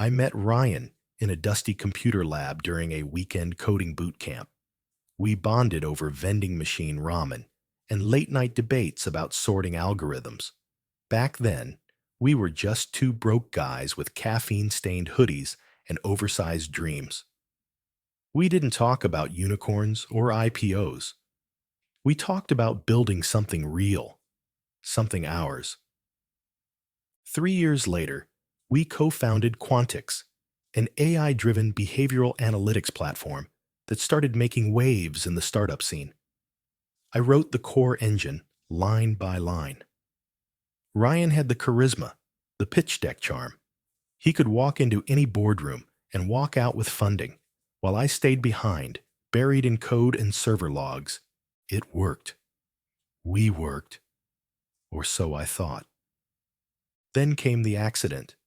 I met Ryan in a dusty computer lab during a weekend coding boot camp. We bonded over vending machine ramen and late night debates about sorting algorithms. Back then, we were just two broke guys with caffeine stained hoodies and oversized dreams. We didn't talk about unicorns or IPOs. We talked about building something real, something ours. 3 years later, we co founded Quantix, an AI driven behavioral analytics platform that started making waves in the startup scene. I wrote the core engine line by line. Ryan had the charisma, the pitch deck charm. He could walk into any boardroom and walk out with funding, while I stayed behind, buried in code and server logs. It worked. We worked. Or so I thought. Then came the accident.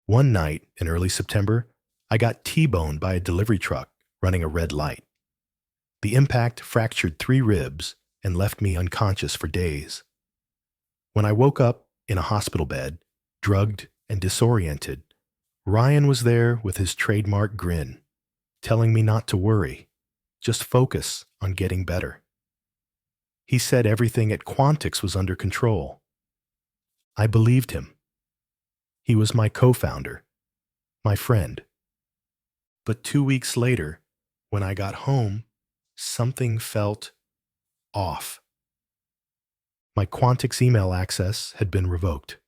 One night in early September, I got T-boned by a delivery truck running a red light. The impact fractured 3 ribs and left me unconscious for days. When I woke up in a hospital bed, drugged and disoriented, Ryan was there with his trademark grin, telling me not to worry, just focus on getting better. He said everything at Quantix was under control. I believed him. He was my co-founder, my friend. But 2 weeks later, when I got home, something felt off. My Quantix email access had been revoked.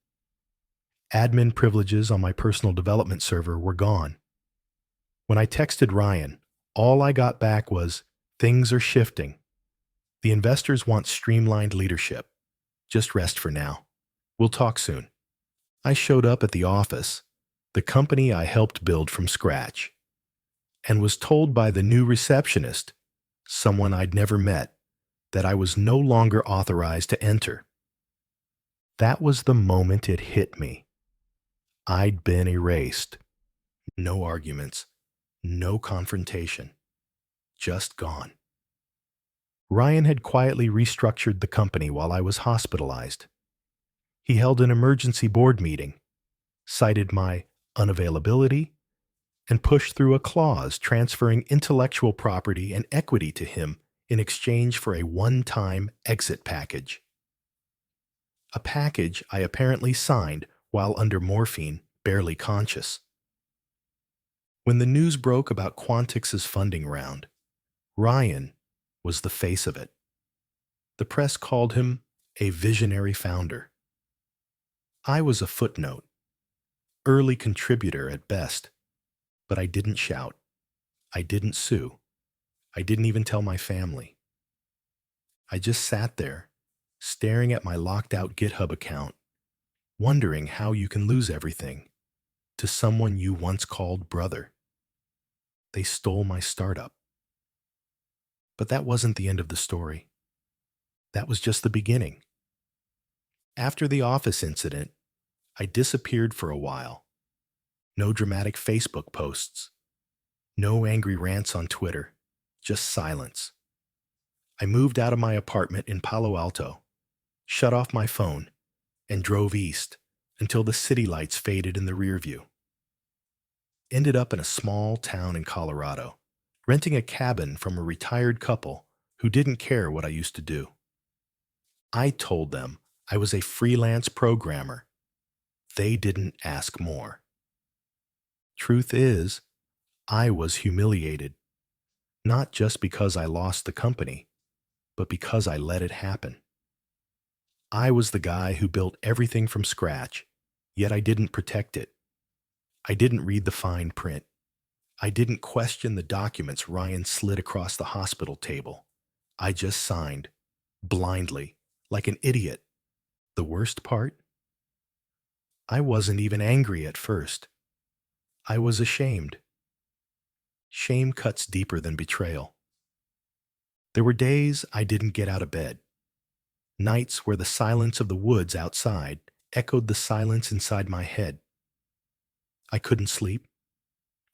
Admin privileges on my personal development server were gone. When I texted Ryan, all I got back was, "Things are shifting. The investors want streamlined leadership. Just rest for now. We'll talk soon." I showed up at the office, the company I helped build from scratch, and was told by the new receptionist, someone I'd never met, that I was no longer authorized to enter. That was the moment it hit me. I'd been erased. No arguments, no confrontation, just gone. Ryan had quietly restructured the company while I was hospitalized. He held an emergency board meeting, cited my unavailability, and pushed through a clause transferring intellectual property and equity to him in exchange for a one-time exit package. A package I apparently signed while under morphine, barely conscious. When the news broke about Quantix's funding round, Ryan was the face of it. The press called him a visionary founder. I was a footnote, early contributor at best, but I didn't shout. I didn't sue. I didn't even tell my family. I just sat there, staring at my locked-out GitHub account, wondering how you can lose everything to someone you once called brother. They stole my startup. But that wasn't the end of the story. That was just the beginning. After the office incident, I disappeared for a while. No dramatic Facebook posts. No angry rants on Twitter. Just silence. I moved out of my apartment in Palo Alto, shut off my phone, and drove east until the city lights faded in the rear view. Ended up in a small town in Colorado, renting a cabin from a retired couple who didn't care what I used to do. I told them I was a freelance programmer. They didn't ask more. Truth is, I was humiliated, not just because I lost the company, but because I let it happen. I was the guy who built everything from scratch, yet I didn't protect it. I didn't read the fine print. I didn't question the documents Ryan slid across the hospital table. I just signed, blindly, like an idiot. The worst part? I wasn't even angry at first. I was ashamed. Shame cuts deeper than betrayal. There were days I didn't get out of bed. Nights where the silence of the woods outside echoed the silence inside my head. I couldn't sleep,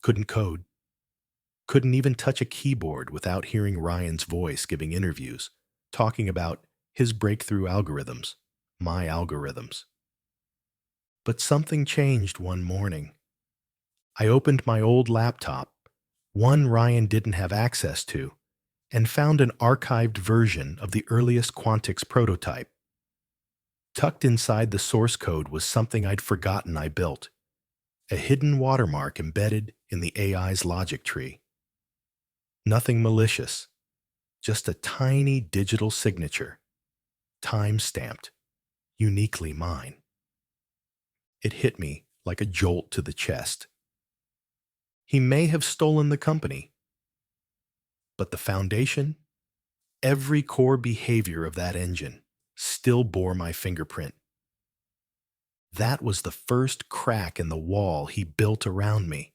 couldn't code, couldn't even touch a keyboard without hearing Ryan's voice giving interviews, talking about his breakthrough algorithms, my algorithms. But something changed one morning. I opened my old laptop, one Ryan didn't have access to, and found an archived version of the earliest Quantix prototype. Tucked inside the source code was something I'd forgotten I built, a hidden watermark embedded in the AI's logic tree. Nothing malicious, just a tiny digital signature, time-stamped, uniquely mine. It hit me like a jolt to the chest. He may have stolen the company, but the foundation, every core behavior of that engine, still bore my fingerprint. That was the first crack in the wall he built around me.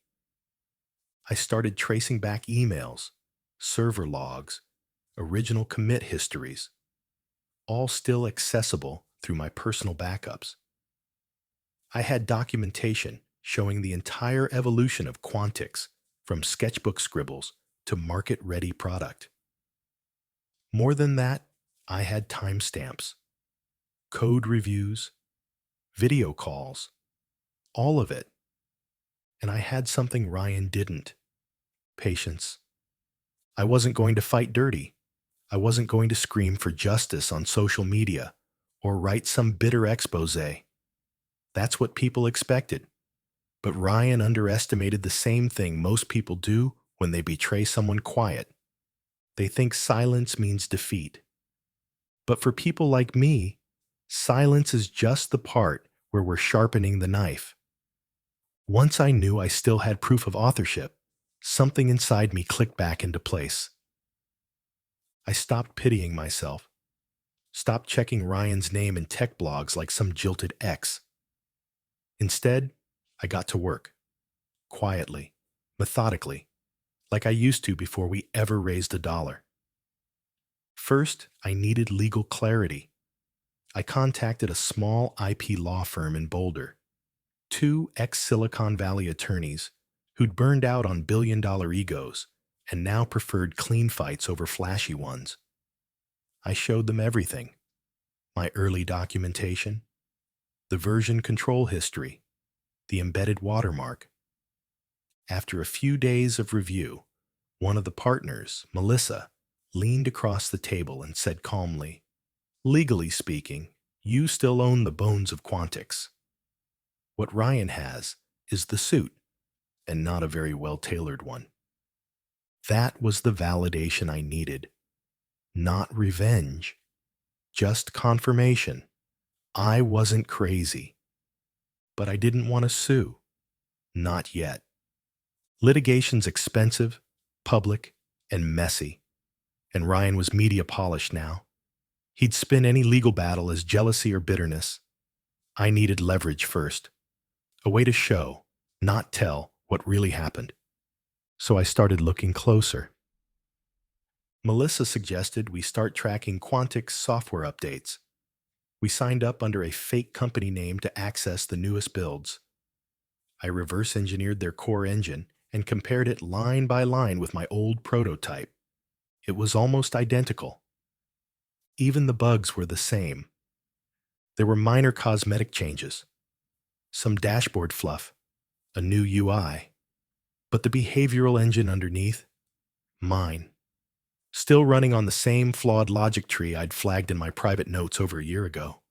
I started tracing back emails, server logs, original commit histories, all still accessible through my personal backups. I had documentation showing the entire evolution of Quantix, from sketchbook scribbles to market-ready product. More than that, I had timestamps, code reviews, video calls, all of it. And I had something Ryan didn't: patience. I wasn't going to fight dirty. I wasn't going to scream for justice on social media or write some bitter expose. That's what people expected. But Ryan underestimated the same thing most people do when they betray someone quiet. They think silence means defeat. But for people like me, silence is just the part where we're sharpening the knife. Once I knew I still had proof of authorship, something inside me clicked back into place. I stopped pitying myself, stopped checking Ryan's name in tech blogs like some jilted ex. Instead, I got to work, quietly, methodically, like I used to before we ever raised a dollar. First, I needed legal clarity. I contacted a small IP law firm in Boulder, two ex-Silicon Valley attorneys who'd burned out on billion-dollar egos and now preferred clean fights over flashy ones. I showed them everything: my early documentation, the version control history, the embedded watermark. After a few days of review, one of the partners, Melissa, leaned across the table and said calmly, "Legally speaking, you still own the bones of Quantix. What Ryan has is the suit, and not a very well-tailored one." That was the validation I needed. Not revenge, just confirmation. I wasn't crazy. But I didn't want to sue. Not yet. Litigation's expensive, public, and messy. And Ryan was media polished now. He'd spin any legal battle as jealousy or bitterness. I needed leverage first. A way to show, not tell, what really happened. So I started looking closer. Melissa suggested we start tracking Quantix software updates. We signed up under a fake company name to access the newest builds. I reverse engineered their core engine and compared it line by line with my old prototype. It was almost identical. Even the bugs were the same. There were minor cosmetic changes, some dashboard fluff, a new UI. But the behavioral engine underneath, mine. Still running on the same flawed logic tree I'd flagged in my private notes over a year ago.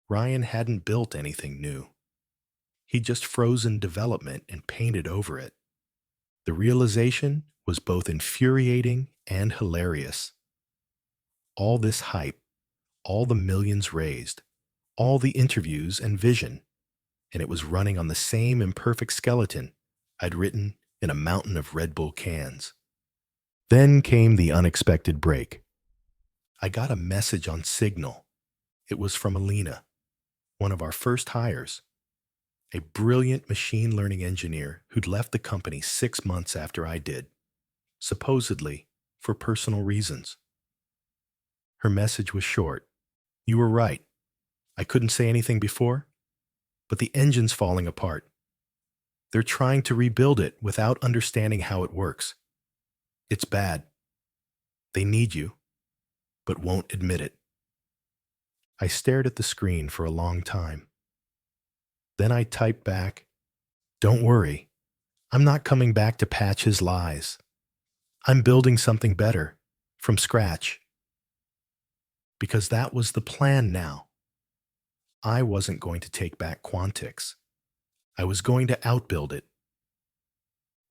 Ryan hadn't built anything new. He'd just frozen development and painted over it. The realization was both infuriating and hilarious. All this hype, all the millions raised, all the interviews and vision, and it was running on the same imperfect skeleton I'd written in a mountain of Red Bull cans. Then came the unexpected break. I got a message on Signal. It was from Alina, one of our first hires, a brilliant machine learning engineer who'd left the company 6 months after I did, supposedly for personal reasons. Her message was short. "You were right. I couldn't say anything before, but the engine's falling apart. They're trying to rebuild it without understanding how it works. It's bad. They need you, but won't admit it." I stared at the screen for a long time. Then I typed back, "Don't worry, I'm not coming back to patch his lies. I'm building something better, from scratch. Because that was the plan now. I wasn't going to take back Quantix. I was going to outbuild it.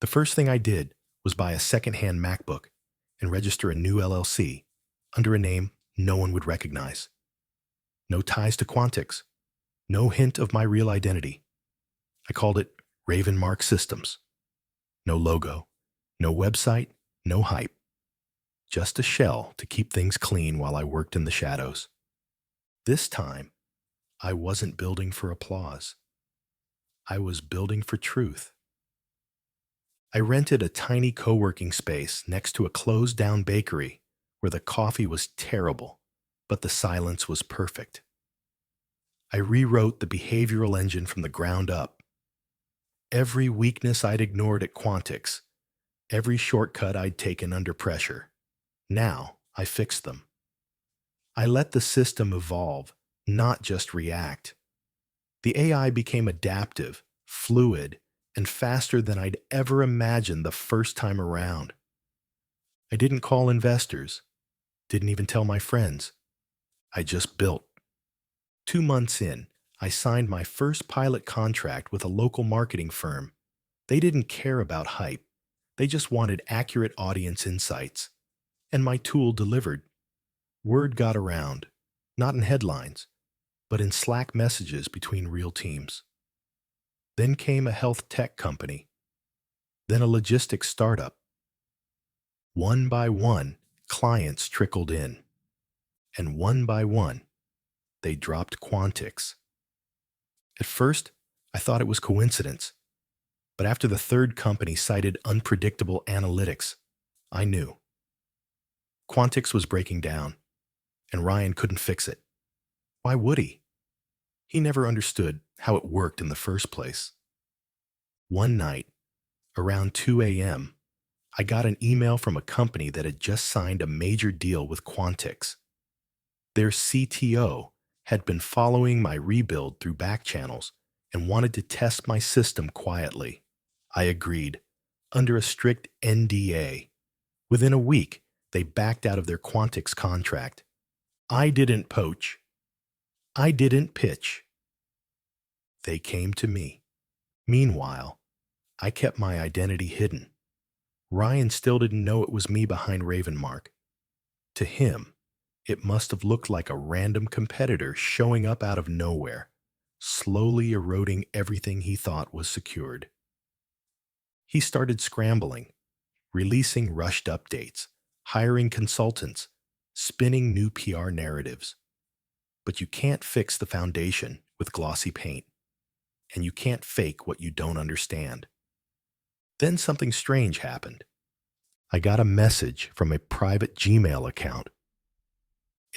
The first thing I did was buy a second-hand MacBook and register a new LLC under a name no one would recognize. No ties to Quantix. No hint of my real identity. I called it Ravenmark Systems. No logo, no website, no hype. Just a shell to keep things clean while I worked in the shadows. This time, I wasn't building for applause. I was building for truth. I rented a tiny co-working space next to a closed-down bakery where the coffee was terrible, but the silence was perfect. I rewrote the behavioral engine from the ground up. Every weakness I'd ignored at Quantix, every shortcut I'd taken under pressure. Now I fixed them. I let the system evolve, not just react. The AI became adaptive, fluid, and faster than I'd ever imagined the first time around. I didn't call investors, didn't even tell my friends. I just built. 2 months in, I signed my first pilot contract with a local marketing firm. They didn't care about hype. They just wanted accurate audience insights. And my tool delivered. Word got around, not in headlines, but in Slack messages between real teams. Then came a health tech company, then a logistics startup. One by one, clients trickled in, and one by one, they dropped Quantix. At first, I thought it was coincidence, but after the third company cited unpredictable analytics, I knew. Quantix was breaking down, and Ryan couldn't fix it. Why would he? He never understood how it worked in the first place. One night, around 2 a.m., I got an email from a company that had just signed a major deal with Quantix. Their CTO had been following my rebuild through back channels and wanted to test my system quietly. I agreed, under a strict NDA. Within a week, they backed out of their Quantix contract. I didn't poach. I didn't pitch. They came to me. Meanwhile, I kept my identity hidden. Ryan still didn't know it was me behind Ravenmark. To him, it must have looked like a random competitor showing up out of nowhere, slowly eroding everything he thought was secured. He started scrambling, releasing rushed updates, hiring consultants, spinning new PR narratives. But you can't fix the foundation with glossy paint, and you can't fake what you don't understand. Then something strange happened. I got a message from a private Gmail account.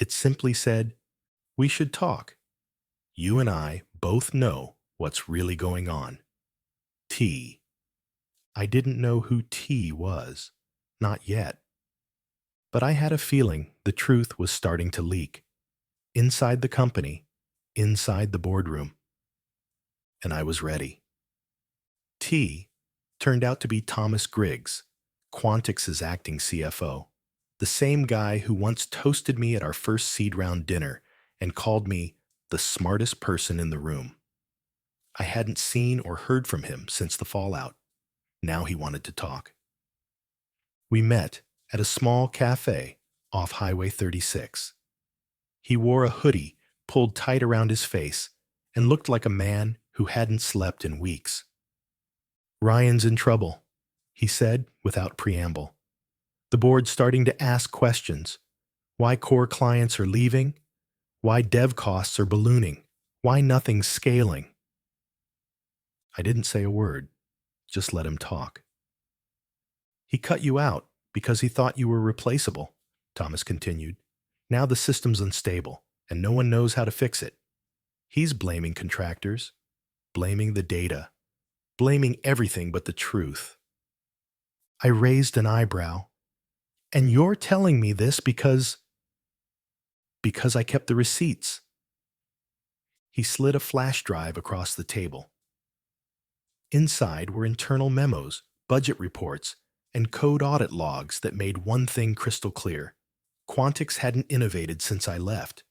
It simply said, "We should talk. You and I both know what's really going on. T." I didn't know who T was. Not yet. But I had a feeling the truth was starting to leak. Inside the company, inside the boardroom. And I was ready. T turned out to be Thomas Griggs, Quantix's acting CFO, the same guy who once toasted me at our first seed round dinner and called me the smartest person in the room. I hadn't seen or heard from him since the fallout. Now he wanted to talk. We met at a small cafe off Highway 36. He wore a hoodie pulled tight around his face and looked like a man who hadn't slept in weeks. "Ryan's in trouble," he said without preamble. "The board's starting to ask questions. Why core clients are leaving? Why dev costs are ballooning? Why nothing's scaling?" I didn't say a word, just let him talk. "He cut you out because he thought you were replaceable," Thomas continued. "Now the system's unstable, and no one knows how to fix it. He's blaming contractors, blaming the data, blaming everything but the truth." I raised an eyebrow. "And you're telling me this because I kept the receipts." He slid a flash drive across the table. Inside were internal memos, budget reports, and code audit logs that made one thing crystal clear. Quantix hadn't innovated since I left.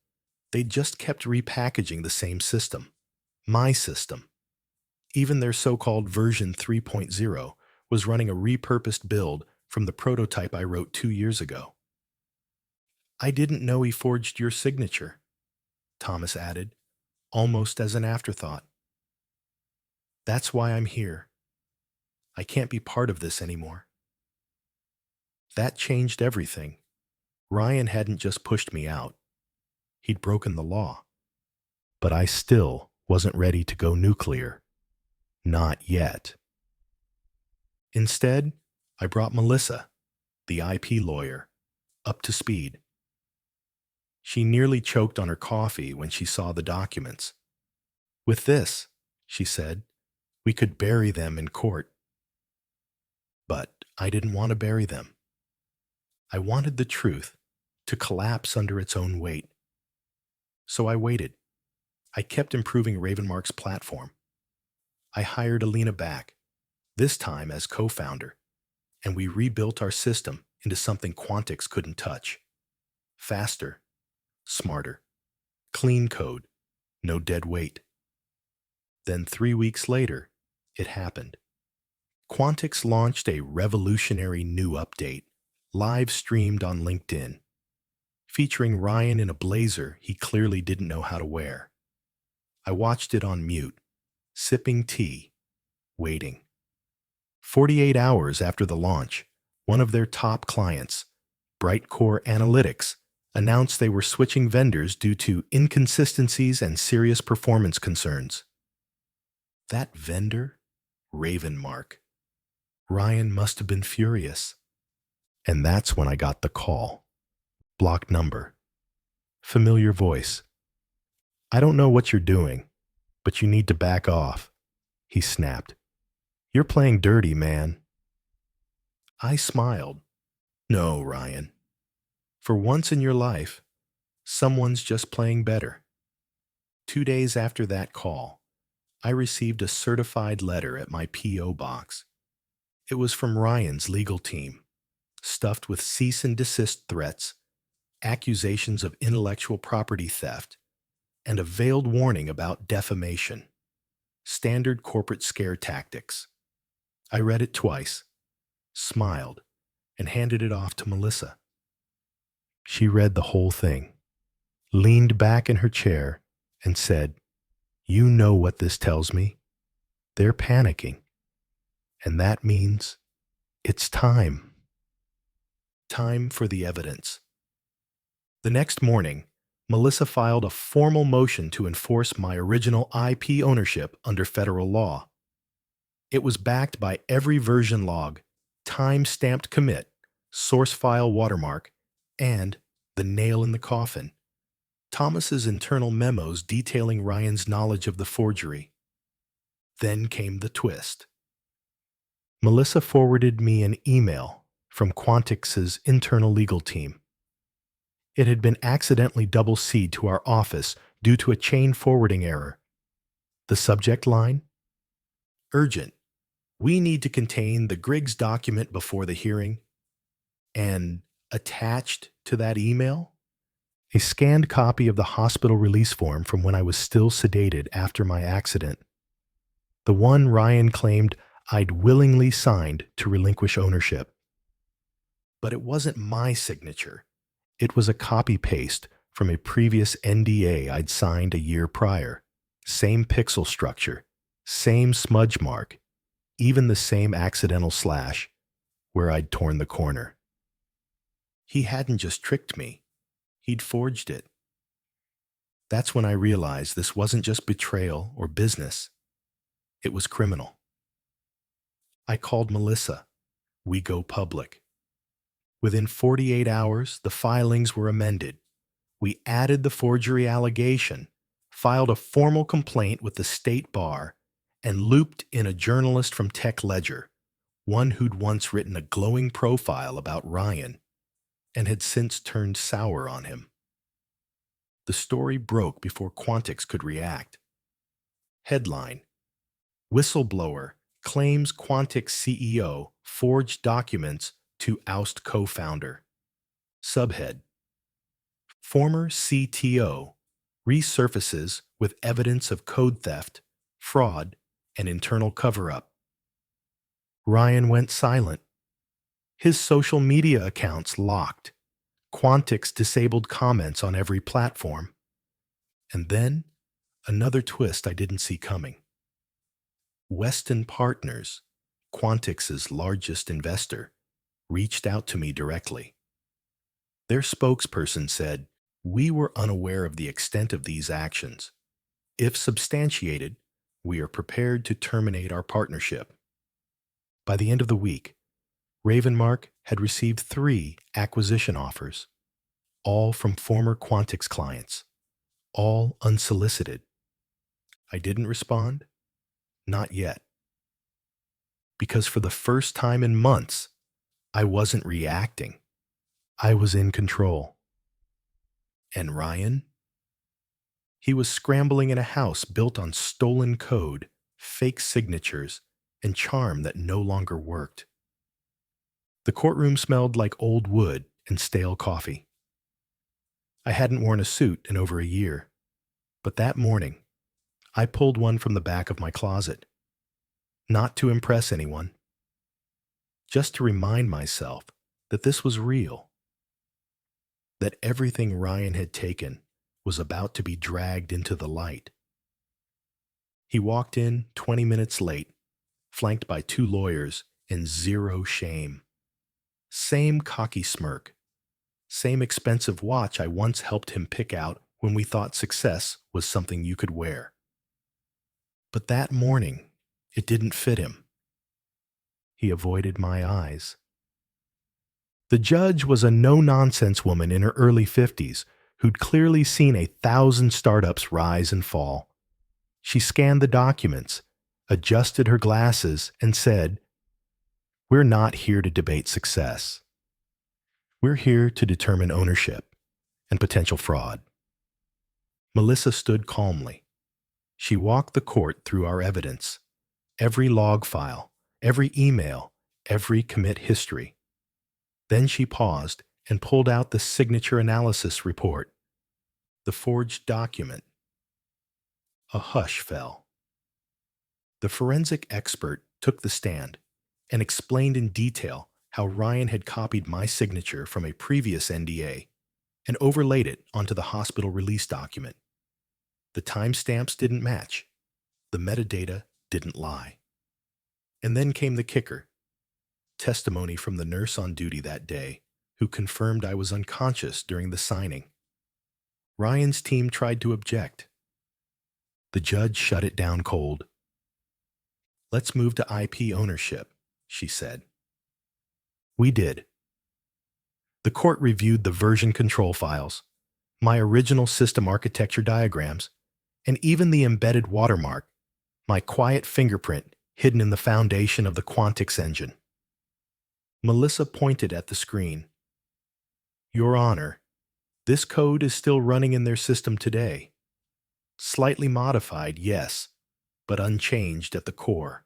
They'd just kept repackaging the same system. My system. Even their so-called version 3.0 was running a repurposed build from the prototype I wrote 2 years ago. I didn't know he forged your signature, Thomas added, almost as an afterthought. That's why I'm here. I can't be part of this anymore. That changed everything. Ryan hadn't just pushed me out. He'd broken the law. But I still wasn't ready to go nuclear. Not yet. Instead, I brought Melissa, the IP lawyer, up to speed. She nearly choked on her coffee when she saw the documents. With this, she said, we could bury them in court. But I didn't want to bury them. I wanted the truth to collapse under its own weight. So I waited. I kept improving Ravenmark's platform. I hired Alina back, this time as co-founder, and we rebuilt our system into something Quantix couldn't touch. Faster, smarter, clean code, no dead weight. Then 3 weeks later, it happened. Quantix launched a revolutionary new update, live-streamed on LinkedIn, featuring Ryan in a blazer he clearly didn't know how to wear. I watched it on mute, sipping tea, waiting. 48 hours after the launch, one of their top clients, Brightcore Analytics, announced they were switching vendors due to inconsistencies and serious performance concerns. That vendor? Ravenmark. Ryan must have been furious. And that's when I got the call. Blocked number. Familiar voice. I don't know what you're doing, but you need to back off, he snapped. You're playing dirty, man. I smiled. No, Ryan. For once in your life, someone's just playing better. 2 days after that call, I received a certified letter at my P.O. box. It was from Ryan's legal team, stuffed with cease and desist threats, accusations of intellectual property theft, and a veiled warning about defamation. Standard corporate scare tactics. I read it twice, smiled, and handed it off to Melissa. She read the whole thing, leaned back in her chair, and said, "You know what this tells me? They're panicking. And that means it's time. Time for the evidence." The next morning, Melissa filed a formal motion to enforce my original IP ownership under federal law. It was backed by every version log, time-stamped commit, source file watermark, and the nail in the coffin, Thomas's internal memos detailing Ryan's knowledge of the forgery. Then came the twist. Melissa forwarded me an email from Quantix's internal legal team. It had been accidentally double-C'd to our office due to a chain forwarding error. The subject line? Urgent. We need to contain the Griggs document before the hearing. And attached to that email? A scanned copy of the hospital release form from when I was still sedated after my accident. The one Ryan claimed I'd willingly signed to relinquish ownership. But it wasn't my signature. It was a copy-paste from a previous NDA I'd signed a year prior. Same pixel structure, same smudge mark, even the same accidental slash where I'd torn the corner. He hadn't just tricked me. He'd forged it. That's when I realized this wasn't just betrayal or business. It was criminal. I called Melissa. We go public. Within 48 hours, the filings were amended. We added the forgery allegation, filed a formal complaint with the state bar, and looped in a journalist from Tech Ledger, one who'd once written a glowing profile about Ryan and had since turned sour on him. The story broke before Quantix could react. Headline: Whistleblower Claims Quantix CEO forged documents to oust co-founder. Subhead: Former CTO resurfaces with evidence of code theft, fraud, and internal cover-up. Ryan went silent. His social media accounts locked. Quantix disabled comments on every platform. And then, another twist I didn't see coming. Weston Partners, Quantix's largest investor, reached out to me directly. Their spokesperson said, "We were unaware of the extent of these actions. If substantiated, we are prepared to terminate our partnership." By the end of the week, Ravenmark had received 3 acquisition offers, all from former Quantix clients, all unsolicited. I didn't respond, not yet, because for the first time in months, I wasn't reacting. I was in control. And Ryan? He was scrambling in a house built on stolen code, fake signatures, and charm that no longer worked. The courtroom smelled like old wood and stale coffee. I hadn't worn a suit in over a year, but that morning, I pulled one from the back of my closet. Not to impress anyone, just to remind myself that this was real, that everything Ryan had taken was about to be dragged into the light. He walked in 20 minutes late, flanked by 2 lawyers and zero shame. Same cocky smirk, same expensive watch I once helped him pick out when we thought success was something you could wear. But that morning, it didn't fit him. He avoided my eyes. The judge was a no-nonsense woman in her early 50s who'd clearly seen 1,000 startups rise and fall. She scanned the documents, adjusted her glasses, and said, "We're not here to debate success. We're here to determine ownership and potential fraud." Melissa stood calmly. She walked the court through our evidence, every log file, every email, every commit history. Then she paused and pulled out the signature analysis report, the forged document. A hush fell. The forensic expert took the stand and explained in detail how Ryan had copied my signature from a previous NDA and overlaid it onto the hospital release document. The timestamps didn't match. The metadata didn't lie. And then came the kicker: testimony from the nurse on duty that day who confirmed I was unconscious during the signing. Ryan's team tried to object. The judge shut it down cold. "Let's move to IP ownership," she said. We did. The court reviewed the version control files, my original system architecture diagrams, and even the embedded watermark, my quiet fingerprint hidden in the foundation of the Quantix engine. Melissa pointed at the screen. "Your Honor, this code is still running in their system today. Slightly modified, yes, but unchanged at the core."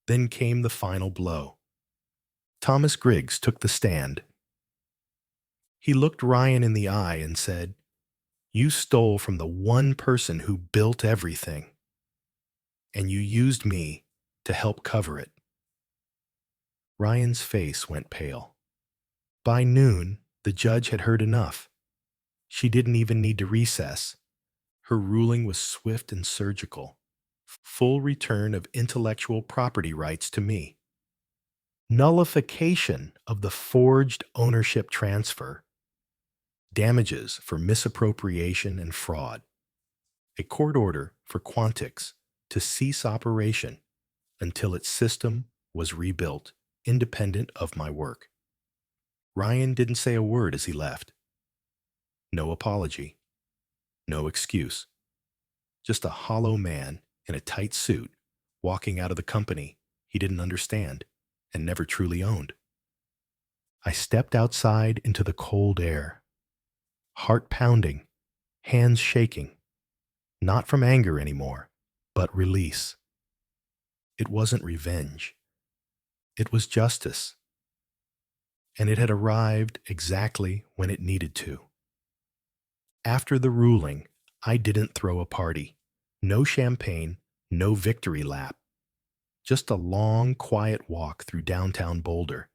Then came the final blow. Thomas Griggs took the stand. He looked Ryan in the eye and said, "You stole from the one person who built everything, and you used me to help cover it." Ryan's face went pale. By noon, the judge had heard enough. She didn't even need to recess. Her ruling was swift and surgical. Full return of intellectual property rights to me. Nullification of the forged ownership transfer. Damages for misappropriation and fraud. A court order for Quantix to cease operation until its system was rebuilt, independent of my work. Ryan didn't say a word as he left. No apology. No excuse. Just a hollow man in a tight suit walking out of the company he didn't understand and never truly owned. I stepped outside into the cold air. Heart pounding, hands shaking. Not from anger anymore, but release. It wasn't revenge. It was justice. And it had arrived exactly when it needed to. After the ruling, I didn't throw a party. No champagne, no victory lap. Just a long, quiet walk through downtown Boulder,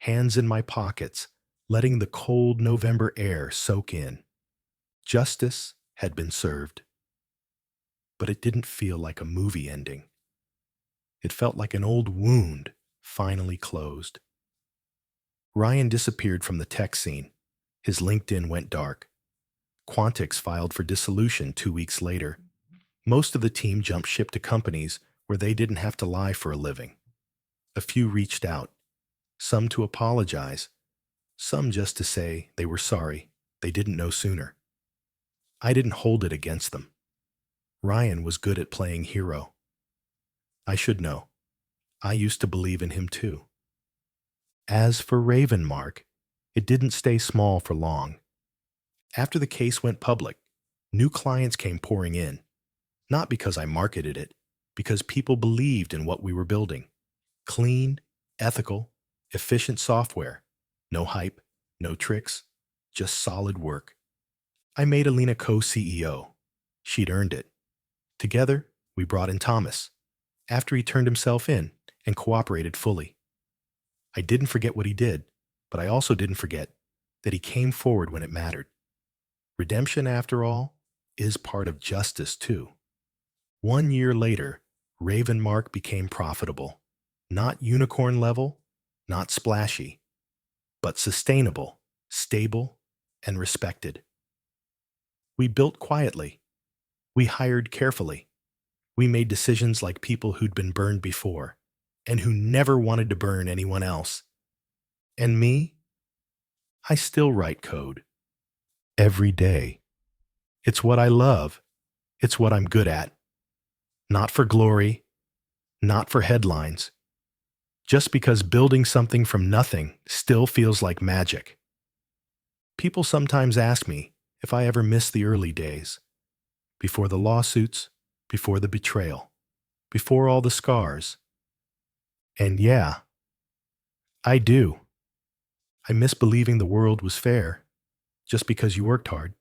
hands in my pockets, letting the cold November air soak in. Justice had been served. But it didn't feel like a movie ending. It felt like an old wound finally closed. Ryan disappeared from the tech scene. His LinkedIn went dark. Quantix filed for dissolution 2 weeks later. Most of the team jumped ship to companies where they didn't have to lie for a living. A few reached out, some to apologize, some just to say they were sorry, they didn't know sooner. I didn't hold it against them. Ryan was good at playing hero. I should know. I used to believe in him too. As for Ravenmark, it didn't stay small for long. After the case went public, new clients came pouring in. Not because I marketed it, because people believed in what we were building. Clean, ethical, efficient software. No hype, no tricks, just solid work. I made Alina co-CEO. She'd earned it. Together, we brought in Thomas, after he turned himself in and cooperated fully. I didn't forget what he did, but I also didn't forget that he came forward when it mattered. Redemption, after all, is part of justice too. 1 year later, Ravenmark became profitable. Not unicorn level, not splashy, but sustainable, stable, and respected. We built quietly. We hired carefully. We made decisions like people who'd been burned before and who never wanted to burn anyone else. And me? I still write code. Every day. It's what I love. It's what I'm good at. Not for glory, not for headlines. Just because building something from nothing still feels like magic. People sometimes ask me if I ever miss the early days. Before the lawsuits, before the betrayal, before all the scars. And yeah, I do. I miss believing the world was fair just because you worked hard.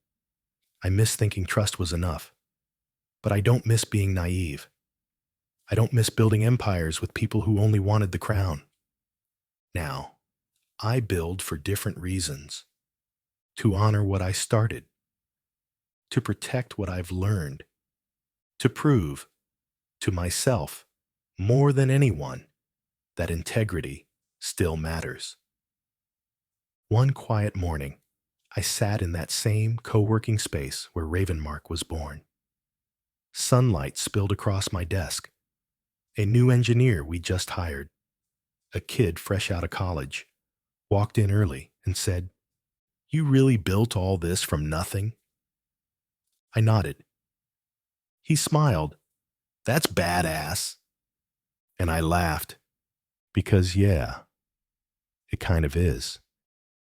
I miss thinking trust was enough. But I don't miss being naive. I don't miss building empires with people who only wanted the crown. Now, I build for different reasons. To honor what I started. To protect what I've learned. To prove, to myself, more than anyone, that integrity still matters. One quiet morning, I sat in that same co-working space where Ravenmark was born. Sunlight spilled across my desk. A new engineer we just hired, a kid fresh out of college, walked in early and said, "You really built all this from nothing?" I nodded. He smiled. "That's badass." And I laughed, because yeah, it kind of is.